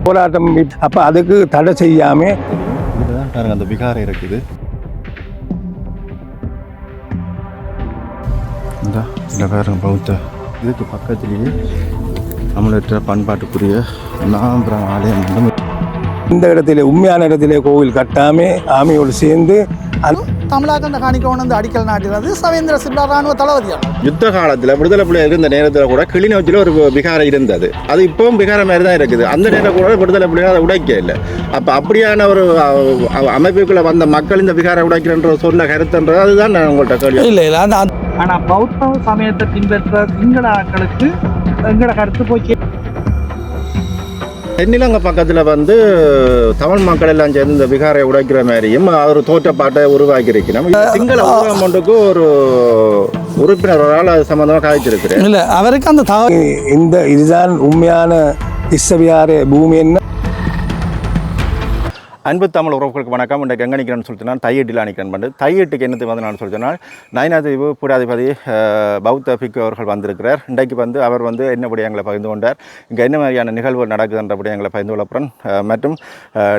போராட்டம். அப்போ அதுக்கு தடை செய்யாமல் இதுதான் பாருங்க அந்த விகாரம் இருக்குது. இந்த இதில் பாருங்க பௌத்த இதுக்கு பக்கத்துலேயே தமிழற்ற பண்பாட்டுக்குரிய நாம்பரம் ஆலயம் வந்து இந்த இடத்துல உண்மையான இடத்துல கோவில் கட்டாமல் ஆமையோடு சேர்ந்து தமிழாக்கண்ட காணிக்கவன் வந்து அடிக்கல் நாட்டினது சவேந்திர சில்லா ராணுவ தளபதியான யுத்த காலத்தில் விடுதலை புலி இருந்த நேரத்தில் கூட கிளிநொச்சியில் ஒரு விகாரம் இருந்தது. அது இப்பவும் விகாரம் மாதிரி தான் இருக்குது. அந்த நேரம் கூட விடுதலை புலிகள் அதை உடைக்க இல்லை. அப்போ அப்படியான ஒரு அமைப்புக்குள்ளே வந்த மக்கள் இந்த விகாரம் உடைக்கிறன்ற சொல்ல கருத்துன்றது அதுதான் நான் உங்கள்கிட்ட கேள்வி. இல்லை இல்லை ஆனால் பௌத்த சமயத்தை பின்பற்ற சிங்கள ஆக்களுக்கு எங்களோட கருத்து போய் தென்னிலங்கை பக்கத்தில் வந்து தமிழ் மக்கள் எல்லாம் சேர்ந்து இந்த விகாரை உடைக்கிற மாதிரியும் ஒரு தோற்றப்பாட்டை உருவாக்கி இருக்கணும். சிங்கள ஊடகமொன்றுக்கு ஒரு உறுப்பினர் ஒரு ஆள் அது சம்பந்தமாக காய்ச்சிருக்கிறேன். இல்லை அவருக்கு அந்த இந்த இதுதான் உண்மையான திஸ்ஸவியார பூமி என்ன. அன்பு தமிழ் உறவுகளுக்கு வணக்கம். இன்றைக்கு எங்கே நிற்கிறேன்னு சொல்லிட்டு நான் தையீட்டில் நிற்கிறேன் பண்ணு. தையீட்டுக்கு என்னது வந்து நான் சொல்லிட்டேன்னா நயினாதீவு புராதிபதி பௌத்த பிக்கு அவர்கள் வந்திருக்கிறார். இன்றைக்கு வந்து அவர் வந்து என்ன விடயங்களை பகிர்ந்து கொண்டார், இங்கே என்ன மாதிரியான நிகழ்வுகள் நடக்குதுன்ற விடயங்களை பகிர்ந்து கொள்ளப்புறம் மற்றும்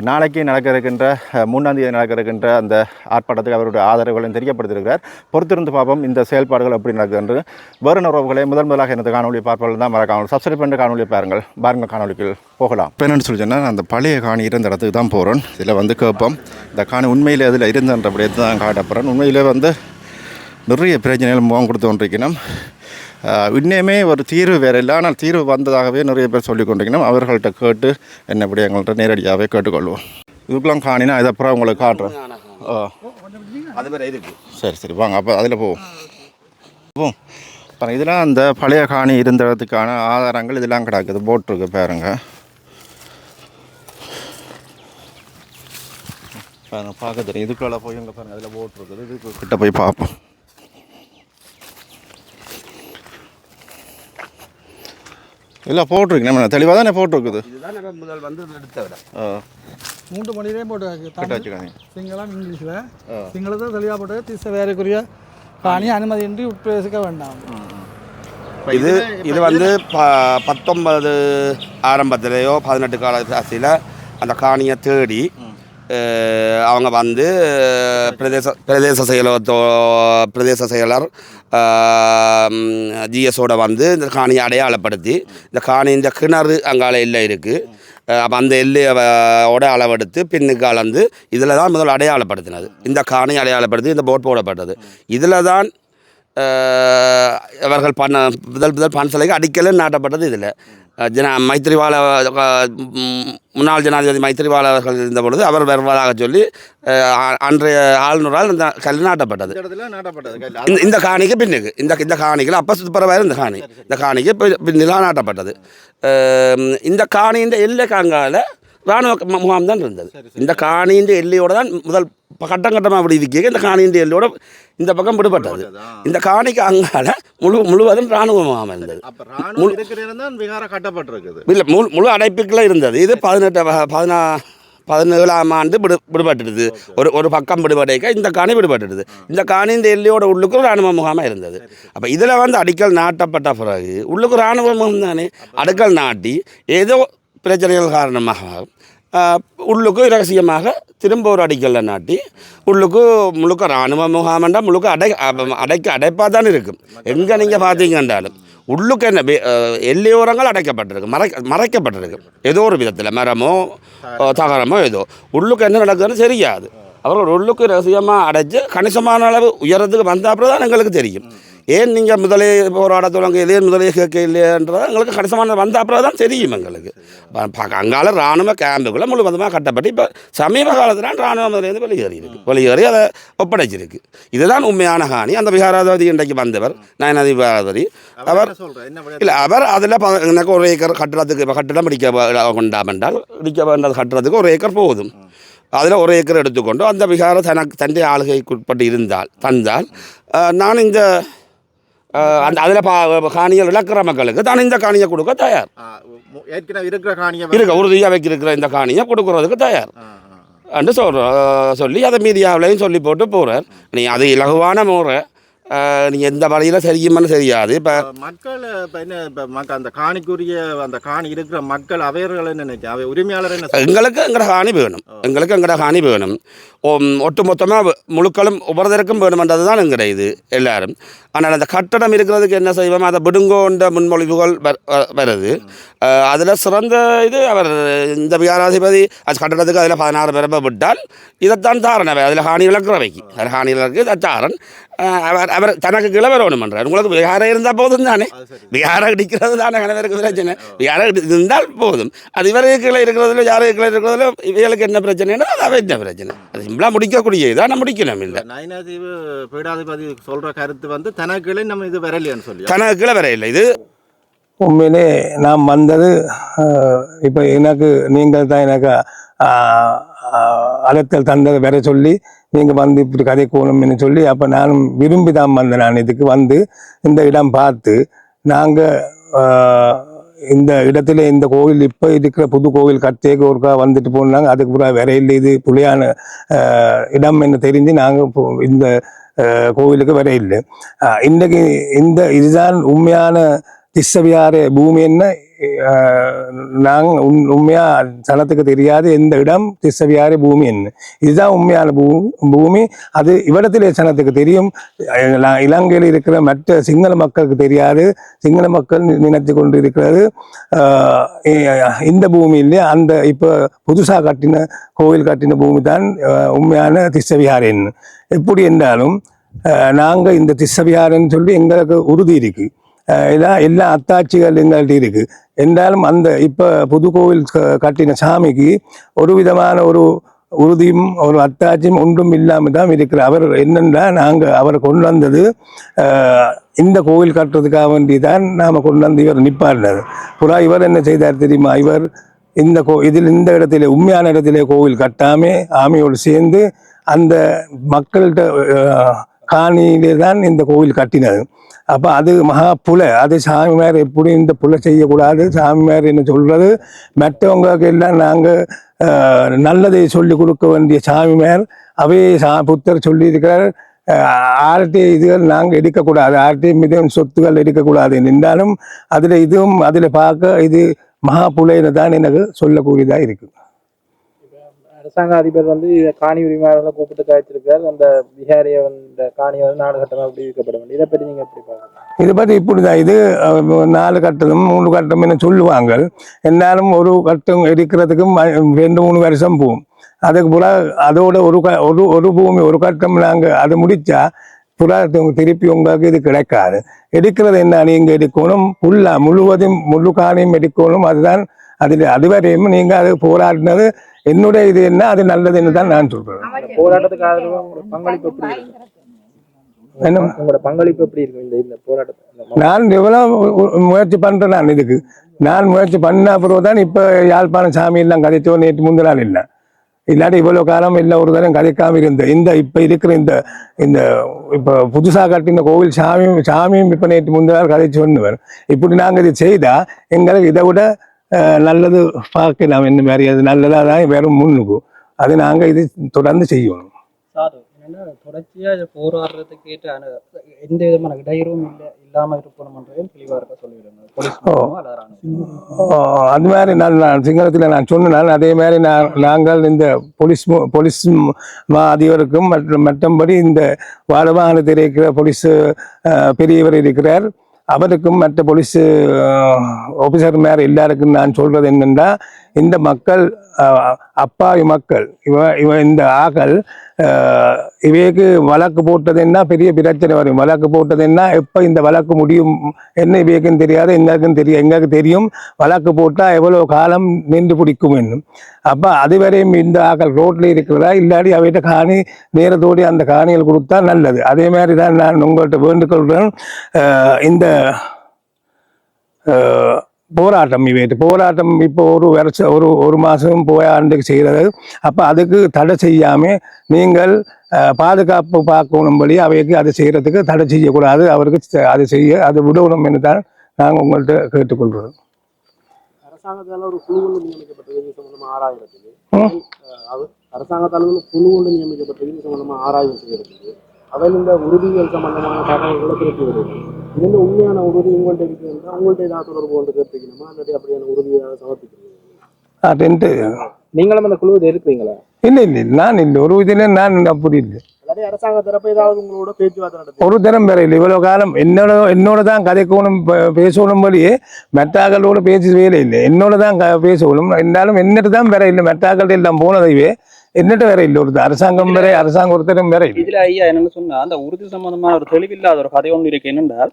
நாளைக்கு நடக்க இருக்கின்ற 3ஆம் தேதி நடக்க இருக்கின்ற அந்த ஆர்ப்பாட்டத்துக்கு அவருடைய ஆதரவுகளையும் தெரியப்படுத்தியிருக்கிறார். பொறுத்திருந்து பார்ப்போம் இந்த செயல்பாடுகள் எப்படி நடக்குது என்று. வேறு உறவுகளை முதலாக எனது காணொலியை பார்ப்பவர்கள் தான் மறக்காமல் சப்ஸ்கிரைப் பண்ணி காணொலியை பாருங்கள் காணொலிக்கு போகலாம். இப்போ என்னென்னு சொல்லிச்சேன்னா அந்த பழைய காணி இருந்த இடத்துக்கு தான் போகிறோம். இதில் வந்து கேட்போம் இந்த காணி உண்மையில் அதில் இருந்தன்றபடி எடுத்து தான் காட்டப்படுறோம். உண்மையில் வந்து நிறைய பிரச்சனைகள் முகம் கொடுத்து கொண்டிருக்கணும். இன்னுமே ஒரு தீர்வு வேறு இல்லை, ஆனால் தீர்வு வந்ததாகவே நிறைய பேர் சொல்லி கொண்டிருக்கணும். அவர்கள்ட்ட கேட்டு என்னபடி எங்கள்கிட்ட நேரடியாகவே கேட்டுக்கொள்வோம். இதுக்கெல்லாம் காணினா இதை அப்புறம் உங்களுக்கு காட்டுறேன். அது வேறு இருக்குது. சரி வாங்க அப்போ அதில் போவோம். அப்புறம் இதெல்லாம் அந்த பழைய காணி இருந்த இடத்துக்கான ஆதாரங்கள் இதெல்லாம் கிடக்குது, போட்டிருக்கு பாருங்க. பார்க்க தெரியும். இதுக்குள்ள போய் எங்கே பாருங்கள் அதில் போட்டிருக்குது. இதுக்கு கிட்ட போய் பார்ப்போம். இல்லை போட்டிருக்கு நம்ம தெளிவாக தானே போட்டிருக்குது. முதல் வந்து எடுத்தவிட 3 மொழியிலே போட்டு சிங்களம் இங்கிலீஷில் சிங்களத்தை தெளிவாக போட்டு திசை வேறுக்குரிய காணி அனுமதியின்றி உட்பிரவேசிக்க வேண்டாம். இது வந்து 19 ஆரம்பத்திலேயோ 18 காலத்தில் அந்த காணியை தேடி அவங்க வந்து பிரதேச செயலர் ஜிஎஸோட வந்து இந்த காணியை அடையாளப்படுத்தி இந்த காணி இந்த கிணறு அங்கால எல்லை இருக்குது. அப்போ அந்த எல்லையோட அளவெடுத்து பின்னுக்கு அளந்து இதில் தான் முதல் அடையாளப்படுத்தினது. இந்த காணி அடையாளப்படுத்தி இந்த போட் போடப்பட்டது. இதில் தான் அவர்கள் முதல் பன்சலைக்கு அடிக்கல நாட்டப்பட்டது. இதில் மைத்திரிபால முன்னாள் ஜனாதிபதி மைத்திரிபால அவர்கள் இருந்த பொழுது அவர் வருவதாக சொல்லி அன்றைய ஆளுநரால் இந்த கல் நாட்டப்பட்டது. இந்த காணிக்கு பின்னுக்கு இந்த காணிகள் அப்போ சுத்தப்பரவாயிரு இந்த காணிக்கு பின்னிலாம் நாட்டப்பட்டது. இந்த காணியின் எல்லை காங்கால இராணுவ முகாம் தான் இருந்தது. இந்த காணியின் எல்லையோடு தான் முதல் கட்டமாக அப்படி இருக்க இந்த காணியின் எல்லையோட இந்த பக்கம் விடுபட்டது. இந்த காணிக்கு அங்கால முழுவதும் இராணுவ முகாம் இருந்தது. இல்லை முழு அடைப்புக்குள்ள இருந்தது. இது 17ஆம் ஆண்டு விடுபட்டுடுது. ஒரு பக்கம் விடுபடைக்க இந்த காணி விடுபட்டுடுது. இந்த காணி இந்த எல்லையோட உள்ளுக்கு இராணுவ முகாமாக இருந்தது. அப்போ இதில் வந்து அடிக்கல் நாட்டப்பட்ட பிறகு உள்ளுக்கு இராணுவ முகாம் தானே அடிக்கல் நாட்டி ஏதோ பிரச்சனைகள் காரணமாக உள்ளுக்கு இரகசியமாக திரும்ப ஒரு அடிக்கல்ல நாட்டி உள்ளுக்கு முழுக்க இராணுவ முகாமண்டா முழுக்க அடைப்பாக தான் இருக்கும். எங்கே நீங்கள் பார்த்தீங்கன்றாலும் உள்ளுக்கு என்ன எல்லையோரங்கள் அடைக்கப்பட்டிருக்கு, மறைக்கப்பட்டிருக்கு ஏதோ ஒரு விதத்தில், மரமோ தகரமோ ஏதோ. உள்ளுக்கு என்ன நடக்குதுன்னு தெரியாது. அவர்கள் உள்ளுக்கு ரகசியமாக அடைச்சு கணிசமான அளவு உயரத்துக்கு வந்த அப்புறம் தான் எங்களுக்கு தெரியும். ஏன் நீங்கள் முதலே போராட தொடங்க ஏன் முதலே கேட்க இல்லையன்றதை எங்களுக்கு கணிசமான வந்த அப்புறம் தான் தெரியும் எங்களுக்கு. அங்கால இராணுவ கேம்புகளை முழுவதுமாக கட்டப்பட்டு இப்போ சமீப காலத்தில் இராணுவ முதலேருந்து வெளியேறி அதை ஒப்படைச்சிருக்கு. இதுதான் உண்மையான காணி. அந்த விகாராதிபதி இன்றைக்கு வந்தவர் நயனாதி விகாராதிபதி அவர் அதில் எனக்கு 1 ஏக்கர் கட்டிடம் இடிக்க கொண்டாமென்றால் இடிக்க வேண்டது கட்டுறதுக்கு 1 ஏக்கர் போதும். அதில் 1 ஏக்கர் எடுத்துக்கொண்டு அந்த விகாரம் தன்னுடைய ஆளுகைக்குட்பட்டு தந்தால் நான் இந்த அதில் காணிகள் இழக்கிற மக்களுக்கு தான் இந்த காணியை கொடுக்க தயார். உறுதியாக வைக்கிற இந்த காணியை கொடுக்குறதுக்கு தயார் என்று சொல்லி அதை மீடியாவிலையும் சொல்லி போட்டு போகிறார். நீ அது இலகுவான முறை நீங்கள் எந்த வழியில் சரியுமான்னு தெரியாது. இப்போ மக்கள் இப்போ என்ன இப்போ அந்த காணிக்குரிய அந்த காணி இருக்கிற மக்கள் அவையர்கள் என்ன நினைக்க அவை உரிமையாளர் என்ன எங்களுக்கு எங்கட காணி வேணும், எங்களுக்கு எங்கட காணி வேணும். ஒட்டு மொத்தமாக முழுக்களும் ஒவ்வொருத்தருக்கும் வேணுமென்றது தான் எங்கட இது எல்லாரும். ஆனால் அந்த கட்டடம் இருக்கிறதுக்கு என்ன செய்வோம், அதை விடுங்கோன்ற முன்மொழிவுகள் வருது. அதில் சிறந்த இது அவர் இந்த விகாராதிபதி அது கட்டடத்துக்கு அதில் 16 பேரை விட்டால் இதைத்தான் தாரன். அதில் ஹானி விளக்குறவைக்கு அதில் ஹானி விளக்கு தாரன். அவர் தனக்கு கீழே வரணும் பண்ணுறார். உங்களுக்கு விகாரம் இருந்தால் போதும் தானே, விகாரம் இடிக்கிறது தானே கணவருக்கு பிரச்சனை. விகாரம் இருந்தால் போதும். அது இவருக்கு கீழே இருக்கிறதுல யாருக்கு கீழே இருக்கிறதுல இவர்களுக்கு என்ன பிரச்சனைன்னா அது என்ன பிரச்சனை, அது சிம்பிளாக முடிக்கக்கூடிய இதாக நம்ம முடிக்கணும். இல்லை நயினாதீவு பீடாதிபதி சொல்கிற கருத்து வந்து தனக்கு கீழே நம்ம இது வரலையான்னு சொல்லி தனக்கு கீழே வரையில்லை. இது உண்மையிலே நாம் வந்தது இப்போ எனக்கு நீங்கள் தான் எனக்கு அழைத்தல் தந்ததை வர சொல்லி நீங்கள் வந்து இப்படி கதை கோணும்னு சொல்லி அப்போ நானும் விரும்பி தான் வந்தேன். நான் இதுக்கு வந்து இந்த இடம் பார்த்து நாங்கள் இந்த இடத்துல இந்த கோவில் இப்போ இருக்கிற புது கோவில் கட்டேக்கு ஒருக்கா வந்துட்டு போனாங்க. அதுக்கு பிறகு வரையில் இது புலியான இடம் என்று தெரிஞ்சு நாங்கள் இந்த கோவிலுக்கு வரையில் இன்றைக்கு இதுதான் உண்மையான திஸ்ஸவியார பூமி என்ன நாங்கள் உண்மையாக சனத்துக்கு தெரியாது எந்த இடம் திஸ்ஸவியார பூமி என்ன, இதுதான் உண்மையான பூமி. அது இவ்விடத்திலே சனத்துக்கு தெரியும். இலங்கையில் இருக்கிற மற்ற சிங்கள மக்களுக்கு தெரியாது. சிங்கள மக்கள் நினைத்து கொண்டு இருக்கிறது இந்த பூமியிலே அந்த இப்போ புதுசாக கட்டின கோவில் கட்டின பூமி தான் உண்மையான திஸ்ஸவியார என்ன. எப்படி என்றாலும் நாங்கள் இந்த திஸ்ஸவியாரன்னு சொல்லி எங்களுக்கு உறுதி இருக்கு. எல்லா அத்தாட்சிகள் எங்கள்கிட்ட இருக்கு. என்றாலும் அந்த இப்போ புது கோவில் கட்டின சாமிக்கு ஒரு விதமான ஒரு உறுதியும் ஒரு அத்தாட்சியும் ஒன்றும் இல்லாமல் தான் இருக்கிற. அவர் என்னென்னா நாங்கள் அவரை கொண்டு வந்தது இந்த கோவில் கட்டுறதுக்காக வேண்டி தான் நாம் கொண்டு வந்து இவர் நிப்பாடினார். புறா இவர் என்ன செய்தார் தெரியுமா, இவர் இந்த இடத்துல உண்மையான இடத்துல கோவில் கட்டாமே ஆமையோடு சேர்ந்து அந்த மக்கள்கிட்ட காணியிலே தான் இந்த கோவில் கட்டினது. அப்போ அது மகா புலை. அது சாமிமார் எப்படி இந்த புலை செய்யக்கூடாது, சாமிமார் என்ன சொல்கிறது, மற்றவங்களுக்கு எல்லாம் நாங்கள் நல்லதை சொல்லி கொடுக்க வேண்டிய சாமிமார் அவையே புத்தர் சொல்லியிருக்கிறார். ஆர்டிஐ இதுகள் நாங்கள் எடுக்கக்கூடாது, ஆர்டிஐ மிதம் சொத்துக்கள் எடுக்கக்கூடாது என்றாலும் அதில் இதுவும் அதில் பார்க்க இது மகா புலைன்னு தான் எனக்கு சொல்லக்கூடியதாக இருக்குது. அரசாங்க அதிபர் வந்து காணி உரிமையாளர்களை கூப்பிட்டு காய்ச்சிருக்கார். அந்த விஹாரிய அந்த காணியை வந்து 4 கட்டமாக அப்படி விற்கப்பட வேண்டும். இதை பற்றி நீங்கள் எப்படி பார்க்கலாம்? இதை பற்றி இப்படிதான், இது 4 கட்டமும் 3 கட்டம் என்ன சொல்லுவாங்க. என்னாலும் ஒரு கட்டம் எடுக்கிறதுக்கும் 2-3 வருஷம் போகும். அதுக்கு புறா அதோட ஒரு பூமி ஒரு கட்டம் நாங்கள் அதை முடித்தா புறா திருப்பி உங்களுக்கு இது கிடைக்காது. எடுக்கிறது என்ன, நீங்கள் எடுக்கணும் முழுவதும் முழு காணியும் எடுக்கணும். அதுதான் அதில் அதுவரையும் நீங்கள் அது போராடினது என்னுடைய இது என்ன, அது நல்லதுன்னு தான் நான் சொல்றேன். போராட்டத்துக்காக பங்களிப்பு எப்படி இருக்கு? உங்களோட பங்களிப்பு எப்படி இருக்கு இந்த போராட்டத்தை? நான் எவ்வளவு முயற்சி பண்றேன். நான் இதுக்கு முயற்சி பண்ண அப்புறம் தான் இப்போ யாழ்ப்பாணம் சாமி எல்லாம் கதைச்சோ நேற்று முந்தின நாள் இல்லை. இல்லாட்டி இவ்வளவு காலம் இல்லை ஒரு தரம் கதைக்காம இருந்த இப்போ இருக்கிற இந்த இப்போ புதுசாக கட்டின கோவில் சாமியும் இப்போ நேற்று முந்தின நாள் கதைச்சு ஒன்றுவர். இப்படி நாங்கள் இது செய்தா எங்களுக்கு இதை விட நல்லது பார்க்கலாம். என்ன மாதிரி அது நல்லதாக தான் வெறும் முன்னுக்கு அது நாங்கள் இது தொடர்ந்து செய்யணும். தொடர்ச்சியாக போராடுறதுக்கு எந்த விதமான இடையூறும் இல்லாமல் இருக்கணும்ன்றதையும் தெளிவாக இருக்க சொல்லிவிடுங்க. அது மாதிரி நான் சிங்களத்தில் நான் சொன்னேன். அதே மாதிரி நாங்கள் இந்த போலீஸ் அதிபருக்கும் மற்றபடி இந்த வாழவாகனத்தில் இருக்கிற போலீஸ் பெரியவர் இருக்கிறார், அவருக்கும் மற்ற போலீஸ் ஆஃபீஸர் மேலே எல்லாருக்கும் நான் சொல்றது என்னென்னா, இந்த மக்கள் அப்பாவி மக்கள் இந்த ஆக்கள் இவைக்கு வழக்கு போட்டதுன்னா பெரிய பிரச்சனை வரும். வழக்கு போட்டதுன்னா எப்போ இந்த வழக்கு முடியும் என்ன இவைக்கும் தெரியாது, எங்களுக்கு தெரியும் வழக்கு போட்டால் எவ்வளோ காலம் நின்று பிடிக்கும் என்னும். அப்போ அதுவரையும் இந்த ஆக்கள் ரோட்டில் இருக்கிறதா இல்லாட்டி அவைகிட்ட காணி நேரத்தோடு அந்த காணிகள் கொடுத்தா நல்லது. அதே மாதிரி தான் நான் உங்கள்கிட்ட வேண்டுகொள்கிறேன். இந்த போராட்டம் இப்போ ஒரு மாதம் ஆண்டுக்கு செய்கிறது. அப்போ அதுக்கு தடை செய்யாமல் நீங்கள் பாதுகாப்பு பார்க்கணும்படி அவைக்கு அதை செய்கிறதுக்கு தடை செய்யக்கூடாது. அவருக்கு அதை விடணும் என்று தான் நாங்கள் உங்கள்கிட்ட கேட்டுக்கொள்கிறோம். அரசாங்கத்தால் ஒரு குழு ஒன்று நியமிக்கப்பட்டது சம்பந்தமாக ஆராய்கிறதுக்கு அரசாங்கத்தால் குழு ஒன்று நியமிக்கப்பட்டது சம்பந்தமாக ஆராய்வு செய்யறதுக்கு அவையில் இந்த உறுதிகள் சம்பந்தமான தகவல்களை திருப்பி வருது. இது உண்மையான உறுதி உங்கள்கிட்ட இருக்குன்னா உங்கள்கிட்ட ஏதாவது தொடர்பு கொண்டு கேட்பீங்கணுமா இல்லாட்டி அப்படியான உறுதியாக சமர்ப்பிக்கிறீங்க? ரெண்டு நீங்களும் அந்த குழுவில் இருக்கிறீங்களா? இல்லை நான் இல்லை ஒரு இதில் நான் அப்படி இல்லை. இல்லாட்டி அரசாங்க தரப்பு ஏதாவது உங்களோட பேச்சுவார்த்தை நடத்தி ஒரு தரம் வேற இல்லை. இவ்வளவு காலம் என்னோட தான் கதைக்கணும் பேசணும் வழியே மெட்டாக்களோட பேசி வேலை இல்லை. என்னோட தான் பேசணும் இருந்தாலும் என்னட்டு தான் வேற இல்லை. மெட்டாக்கள் எல்லாம் போனதைவே என்னட்டு வேற இல்லை. ஒரு அரசாங்கம் வேற அரசாங்கம் ஒருத்தரும் வேற இல்லை. இதுல ஐயா என்னன்னு சொன்னா அந்த உறுதி சம்பந்தமான ஒரு தெளிவில்லாத ஒரு கதை ஒன்று இருக்கு. என்னென்றால்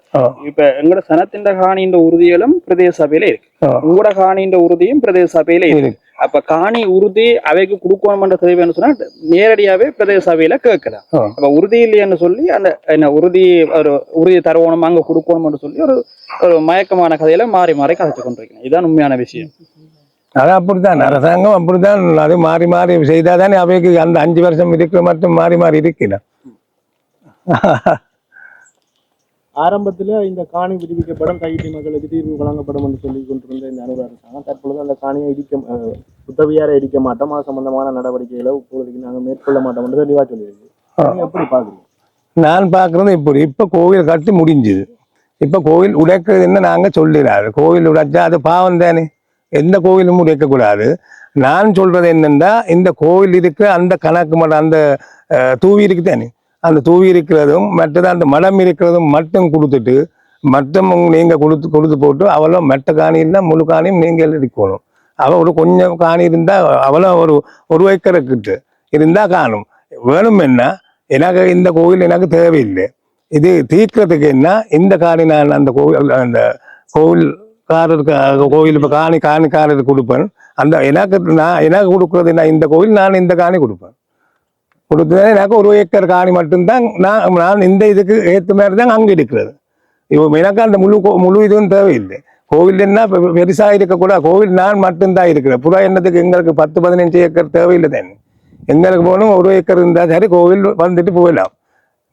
இப்ப எங்கட சனத்தின் காணின்ற உறுதிகளும் பிரதேச சபையில இருக்கு, உங்களோட காணின்ற உறுதியும் பிரதேச சபையில இருக்கு. அப்ப காணி உறுதி அவைக்கு கொடுக்கணும்ன்ற தெளிவுன்னு சொன்னா நேரடியாவே பிரதேச சபையில கேட்கலாம். அப்ப உறுதி இல்லைன்னு சொல்லி அந்த என்ன உறுதி ஒரு உறுதி தருவணும் அங்க கொடுக்கணும்னு சொல்லி ஒரு மயக்கமான கதையில மாறி மாறி கதைச்சு கொண்டிருக்கேன். இதுதான் உண்மையான விஷயம். அது அப்படித்தான் அரசாங்கம் அப்படித்தான். அது மாறி மாறி செய்தாதானே அவைக்கு அந்த 5 வருஷம் இருக்கிற மட்டும் மாறி மாறி இருக்கிறான். ஆரம்பத்தில் இந்த காணி விடுவிக்கப்படும் கையீட்டு மக்களுக்கு தீர்வு வழங்கப்படும் என்று சொல்லி கொண்டிருந்த இந்த அனுர அரசாங்கம் தற்பொழுது அந்த காணியை உதவியார இடிக்க மாட்டோம், அது சம்பந்தமான நடவடிக்கைகளை இப்பொழுதுக்கு நாங்கள் மேற்கொள்ள மாட்டோம் என்று தெளிவாக சொல்லியிருக்கு. எப்படி பார்க்குறீங்க? நான் பார்க்குறது இப்போ கோவில் கட்டி முடிஞ்சுது. இப்போ கோவில் உடைக்கிறதுன்னு நாங்கள் சொல்லிடாது. கோவில் உடைச்சா அது பாவம் தானே. எந்த கோவிலும் உடைக்கக்கூடாது. நான் சொல்றது என்னன்னா இந்த கோவில் இருக்கிற அந்த கணக்கு மட்டும் அந்த தூவி இருக்கு தானே, அந்த தூவி இருக்கிறதும் மற்றது அந்த மடம் இருக்கிறதும் மட்டும் கொடுத்துட்டு மட்டும் நீங்கள் கொடுத்து போட்டு அவ்வளோ மெட்ட காணி இல்லை முழு காணியும் நீங்கள் இருக்கணும். அவள் ஒரு கொஞ்சம் காணி இருந்தால் அவ்வளோ ஒரு ஏக்கருக்கு இருந்தால் காணும். வேணும் என்ன எனக்கு இந்த கோவில் எனக்கு தேவையில்லை. இது தீர்க்கிறதுக்கு என்ன இந்த காணி நான் அந்த கோவில் இப்போ காணிக்காரருக்கு கொடுப்பேன். அந்த எனக்கு கொடுக்குறது நான் இந்த கோவில் நான் இந்த காணி கொடுப்பேன். கொடுத்தா எனக்கு 1 ஏக்கர் காணி மட்டும்தான் நான் இந்த இதுக்கு ஏற்ற மாதிரி தான் அங்கே இருக்கிறது. இப்போ எனக்கு அந்த முழு இதுவும் தேவையில்லை. கோவில் என்ன பெருசாக இருக்கக்கூடாது. கோவில் நான் மட்டும்தான் இருக்கிறேன். புறா என்னத்துக்கு எங்களுக்கு 10-15 ஏக்கர் தேவையில்லை தானே. எங்களுக்கு போகணும் 1 ஏக்கர் இருந்தால் சரி கோவில் வந்துட்டு போகலாம்.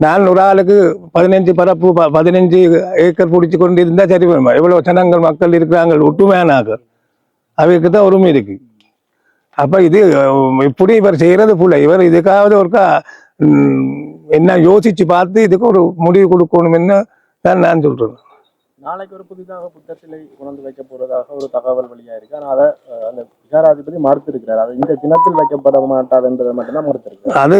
நான் ஒரு ஆளுக்கு 15 ஏக்கர் பிடிச்சி கொண்டு இருந்தால் சரி வேணுமா? எவ்வளோ ஜனங்கள் மக்கள் இருக்கிறாங்க ஒட்டுமையானாக அவைக்கு தான் உரிமை இருக்கு. அப்போ இது இப்படி இவர் செய்கிறது போல இவர் இதுக்காவது ஒருக்கா என்ன யோசிச்சு பார்த்து இதுக்கு ஒரு முடிவு கொடுக்கணும்னு தான் நான் சொல்றேன். நாளைக்கு ஒரு புதிதாக புத்தகத்திலே கொண்டு வைக்க போறதாக ஒரு தகவல் வழியா இருக்கு. ஆனால் அதை அந்த விகாராதிபதி மறுத்திருக்கிறார். அது இந்த தினத்தில் வைக்கப்பட மாட்டாது என்றதை மட்டும்தான் மறுத்திருக்கிறார். அது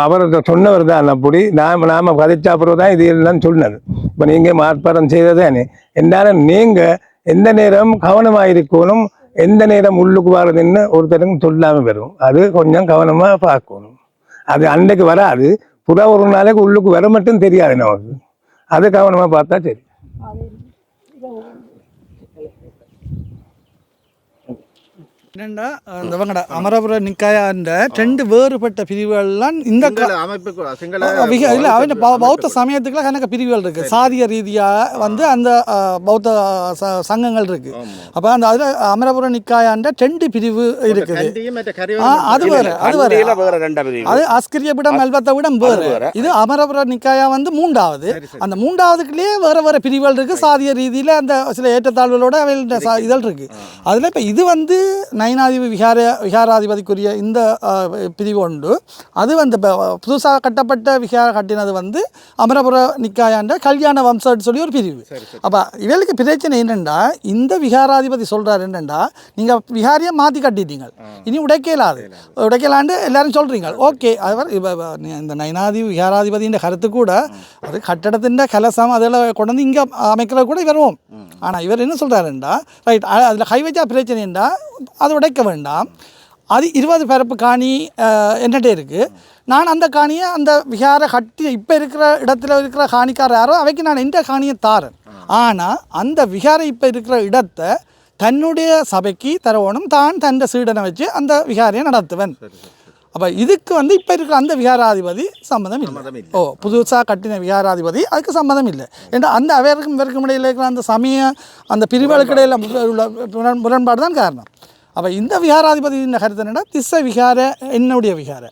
அவர் சொன்னவர் தான். அப்படி நாம கதைச்சா அப்புறம் தான் இது எல்லாம் சொன்னது. இப்போ நீங்க மாற்பாரம் செய்ததானே என்னாலும் நீங்க எந்த நேரம் கவனமாக இருக்கணும், எந்த நேரம் உள்ளுக்கு வர்றதுன்னு ஒருத்தருக்கும் சொல்லாம வரும். அது கொஞ்சம் கவனமா பார்க்கணும். அது அன்னைக்கு வராது. புறா ஒரு நாளைக்கு உள்ளுக்கு வர மட்டும் தெரியாது நமக்கு. அது கவனமா பார்த்தா சரி. என்னண்டா அந்த வங்கடா அமரபுர நிக்காயாண்ட 2 வேறுபட்ட பிரிவுகள்லாம் இந்த இல்லை அவன் பௌத்த சமயத்துக்குலாம் கணக்கு பிரிவுகள் இருக்கு. சாதிய ரீதியாக வந்து அந்த பௌத்த சங்கங்கள் இருக்கு. அப்போ அந்த அதில் அமரபுர நிக்காயாண்ட 2 பிரிவு இருக்குது. அது வேறு அது அஸ்கிரிய விடம் அல்வத்த விடம் வேறு. இது அமரபுர நிக்காயா வந்து 3வது. அந்த 3வதுக்குள்ளேயே வேறு பிரிவுகள் இருக்கு. சாதிய ரீதியில் அந்த சில ஏற்றத்தாழ்வுகளோட அவைகளோட இதழ் இருக்கு. அதில் இப்போ இது வந்து நயினாதிபதி விகாராதிபதிக்குரிய இந்த பிரிவு உண்டு. அது வந்து புதுசாக கட்டப்பட்ட விகார கட்டினது வந்து அமரபுர நிக்காயாண்ட கல்யாண வம்சம்னு சொல்லி ஒரு பிரிவு. அப்போ இவளுக்கு பிரச்சனை என்னென்னா இந்த விகாராதிபதி சொல்கிறார் என்னென்னா நீங்கள் விகாரியை மாற்றி கட்டிட்டீங்க, இனி உடைக்கலான்னு எல்லாரும் சொல்கிறீங்க. ஓகே, அவர் இந்த நயினாதிபதி விகாராதிபதியின் கருத்து கூட அது கட்டடத்தின் கலசம் அதெல்லாம் கொண்டு வந்து இங்கே அமைக்கிறது கூட வருவோம். ஆனால் இவர் என்ன சொல்கிறாருண்டா ரைட் அதில் கை வச்சா பிரச்சனைண்டா அது உடைக்க வேண்டாம். அது 20 பரப்பு காணி என்னட்டே இருக்குது. நான் அந்த காணியை அந்த விகார கட்டி இப்போ இருக்கிற இடத்துல இருக்கிற காணிக்கார யாரோ அவைக்கு நான் எந்த காணியை தாரேன். ஆனால் அந்த விகார இப்போ இருக்கிற இடத்தை தன்னுடைய சபைக்கு தரவணும், தான் தன் சீடனை வச்சு அந்த விகாரையை நடத்துவேன். அப்போ இதுக்கு வந்து இப்போ இருக்கிற அந்த விகாராதிபதி சம்மதம் இல்லை. புதுசாக கட்டின விகாராதிபதி அதுக்கு சம்மதம் இல்லை. ஏன்னா அந்த இவருக்கும் இடையில் இருக்கிற அந்த சமய அந்த பிரிவுகளுக்கு இடையில் உள்ள முரண்பாடு தான் காரணம். அப்போ இந்த விகாராதிபதியின் கருத்து என்னென்னா திஸ்ஸ விகார என்னுடைய விகார